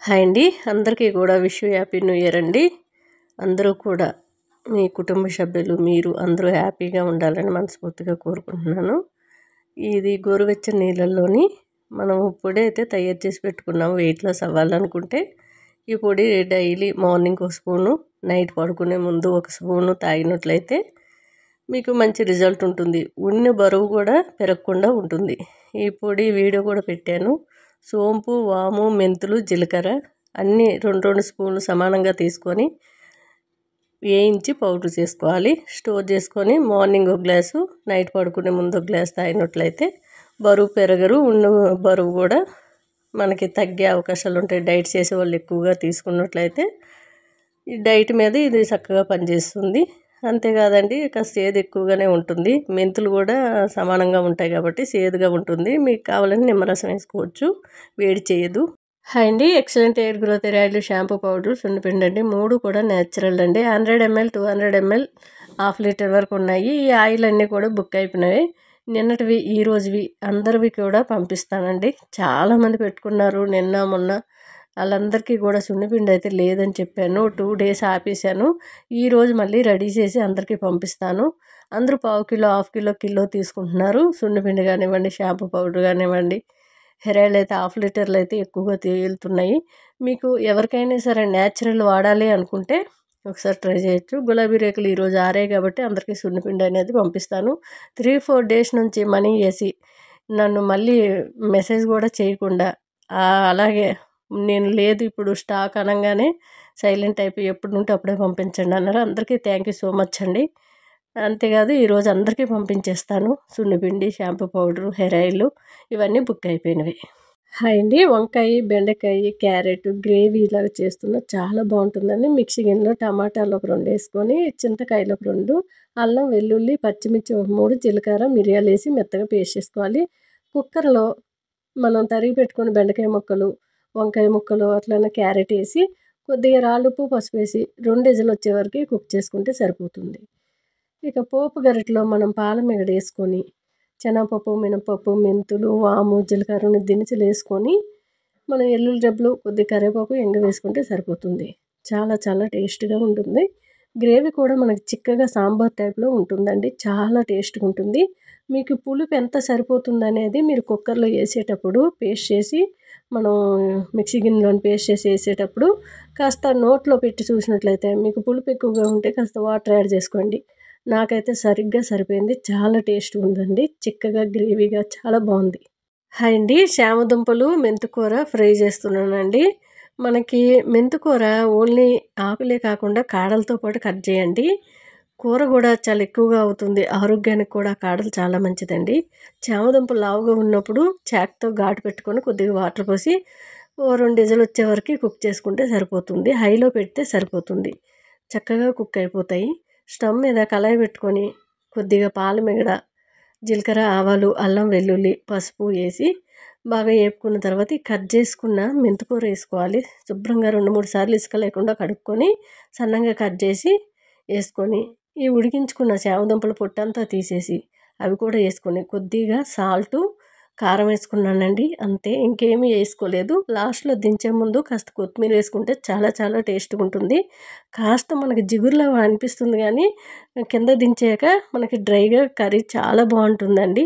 Hi అండి, అందరికీ కూడా విష్ హ్యాపీ న్యూ ఇయర్ అండి. అందరూ కూడా మీ కుటుంబ సభ్యులు మీరు అందరూ హ్యాపీగా ఉండాలని మనస్ఫూర్తిగా కోరుకుంటున్నాను. ఇది గోరువెచ్చని నీళ్ళల్లోని మనం పొడి అయితే తయారు చేసి పెట్టుకున్నాం. వెయిట్ లాస్ అవ్వాలనుకుంటే ఈ పొడి డైలీ మార్నింగ్ ఒక స్పూను, నైట్ పడుకునే ముందు ఒక స్పూను తాగినట్లయితే మీకు మంచి రిజల్ట్ ఉంటుంది. ఉన్న బరువు కూడా పెరగకుండా ఉంటుంది. ఈ పొడి వీడియో కూడా పెట్టాను. సోంపు, వాము, మెంతులు, జీలకర్ర అన్నీ 2 స్పూన్లు సమానంగా తీసుకొని వేయించి పౌడర్ చేసుకోవాలి. స్టోర్ చేసుకొని మార్నింగ్ ఒక గ్లాసు, నైట్ పడుకునే ముందు ఒక గ్లాస్ తాగినట్లయితే బరువు పెరగరు. ఉన్న బరువు కూడా మనకి తగ్గే అవకాశాలు ఉంటాయి. డైట్ చేసే వాళ్ళు ఎక్కువగా తీసుకున్నట్లయితే ఈ డైట్ మీద ఇది చక్కగా పనిచేస్తుంది. అంతేకాదండి, కాస్త సేదు ఎక్కువగానే ఉంటుంది. మెంతులు కూడా సమానంగా ఉంటాయి కాబట్టి సేదుగా ఉంటుంది. మీకు కావాలని నిమ్మరసం వేసుకోవచ్చు, వేడి చేయదు. హాయ్ అండి, excellent hair growth oil, shampoo powder, సున్నిపిండి అండి. 3 కూడా న్యాచురల్ అండి. 100 ml, 200 ml, ½ లీటర్ వరకు ఉన్నాయి. ఈ ఆయిల్ అన్నీ కూడా బుక్ అయిపోయినాయి. నిన్నటివి, ఈ రోజువి అందరివి కూడా పంపిస్తానండి. చాలామంది పెట్టుకున్నారు నిన్న మొన్న. వాళ్ళందరికీ కూడా సున్నిపిండి అయితే లేదని చెప్పాను. 2 days ఆపేసాను. ఈరోజు మళ్ళీ రెడీ చేసి అందరికీ పంపిస్తాను. అందరూ ½ కిలో, ½ కిలో, కిలో తీసుకుంటున్నారు. సున్నిపిండి కానివ్వండి, షాంపూ పౌడర్ కానివ్వండి, హెయిర్ ఆయిల్ అయితే ½ లీటర్లు అయితే ఎక్కువగా తేలుతున్నాయి. మీకు ఎవరికైనా సరే న్యాచురల్ వాడాలి అనుకుంటే ఒకసారి ట్రై చేయొచ్చు. గులాబీ రేకులు ఈరోజు ఆరాయి కాబట్టి అందరికీ సున్నిపిండి అనేది పంపిస్తాను. 3-4 days నుంచి మనీ వేసి నన్ను మళ్ళీ మెసేజ్ కూడా చేయకుండా అలాగే నేను లేదు ఇప్పుడు స్టాక్ అనగానే సైలెంట్ అయిపోయి ఎప్పుడు ఉంటే అప్పుడే పంపించండి అన్నారు. అందరికీ థ్యాంక్ యూ సో మచ్ అండి. అంతేకాదు ఈరోజు అందరికీ పంపించేస్తాను. సున్నిపిండి, షాంపూ పౌడరు, హెయిర్ ఆయిల్ ఇవన్నీ బుక్ అయిపోయినవి. హాయ్ అండి, వంకాయ, బెండకాయ, క్యారెట్ గ్రేవీ ఇలాగ చేస్తున్నా చాలా బాగుంటుందండి. మిక్సీ గిన్నెలో టమాటాలు ఒక 2 వేసుకొని, చింతకాయలు ఒక 2, అల్లం, వెల్లుల్లి, పచ్చిమిర్చి ఒక 3, జీలకర్ర, మిరియాలు వేసి మెత్తగా పేస్ట్ చేసుకోవాలి. కుక్కర్లో మనం తరిగి పెట్టుకుని బెండకాయ ముక్కలు, వంకాయ ముక్కలు, అట్లనే క్యారెట్ వేసి కొద్దిగా రాళ్ళుప్పు, పసుపు వేసి 2 విజిల్లు వచ్చే వరకు కుక్ చేసుకుంటే సరిపోతుంది. ఇక పోపు గరిటలో మనం పాలమిగడ వేసుకొని శనగపప్పు, మినపప్పు, మెంతులు, వాము, జీలకర్ర దినుసులు వేసుకొని మనం ఎల్లుల్లి రెబ్బలు, కొద్దిగా కరివేపాకు, ఎంగ వేసుకుంటే సరిపోతుంది. చాలా చాలా టేస్ట్గా ఉంటుంది. గ్రేవీ కూడా మనకి చిక్కగా సాంబార్ టైప్లో ఉంటుందండి. చాలా టేస్ట్గా ఉంటుంది. మీకు పులుపు ఎంత సరిపోతుంది అనేది మీరు కుక్కర్లో వేసేటప్పుడు పేస్ట్ చేసి, మనం మిక్సీ గిన్నెలోని పేస్ట్ చేసి వేసేటప్పుడు కాస్త నోట్లో పెట్టి చూసినట్లయితే మీకు పులుపు ఎక్కువగా ఉంటే కాస్త వాటర్ యాడ్ చేసుకోండి. నాకైతే సరిగ్గా సరిపోయింది. చాలా టేస్ట్గా ఉందండి. చిక్కగా గ్రేవీగా చాలా బాగుంది. హాయ్ అండి, శామదుంపలు, మెంతికూర ఫ్రై చేస్తున్నానండి. మనకి మెంతికూర ఓన్లీ ఆకులే కాకుండా కాడలతో పాటు కట్ చేయండి. కూర కూడా చాలా ఎక్కువగా అవుతుంది. ఆరోగ్యానికి కూడా కాడలు చాలా మంచిదండి. చామదుంపలు లావుగా ఉన్నప్పుడు చాక్తో ఘాటు పెట్టుకొని కొద్దిగా వాటర్ పోసి 2 విజిల్లు వచ్చే వరకు కుక్ చేసుకుంటే సరిపోతుంది. హైలో పెడితే సరిపోతుంది. చక్కగా కుక్ అయిపోతాయి. స్టవ్ మీద కళాయి పెట్టుకొని కొద్దిగా పాలమిగడ, జీలకర్ర, ఆవాలు, అల్లం, వెల్లుల్లి, పసుపు వేసి బాగా వేపుకున్న తర్వాత కట్ చేసుకున్న మెంతికూర వేసుకోవాలి. శుభ్రంగా 2-3 సార్లు ఇసుక లేకుండా కడుక్కొని సన్నంగా కట్ చేసి వేసుకొని, ఈ ఉడికించుకున్న చామదుంపల పొట్టంతా తీసేసి అవి కూడా వేసుకొని కొద్దిగా సాల్టు, కారం వేసుకున్నానండి. అంతే, ఇంకేమీ వేసుకోలేదు. లాస్ట్లో దించే ముందు కాస్త కొత్తిమీర వేసుకుంటే చాలా చాలా టేస్ట్గా ఉంటుంది. కాస్త మనకి జిగురులా అనిపిస్తుంది కానీ కింద దించాక మనకి డ్రైగా కర్రీ చాలా బాగుంటుందండి.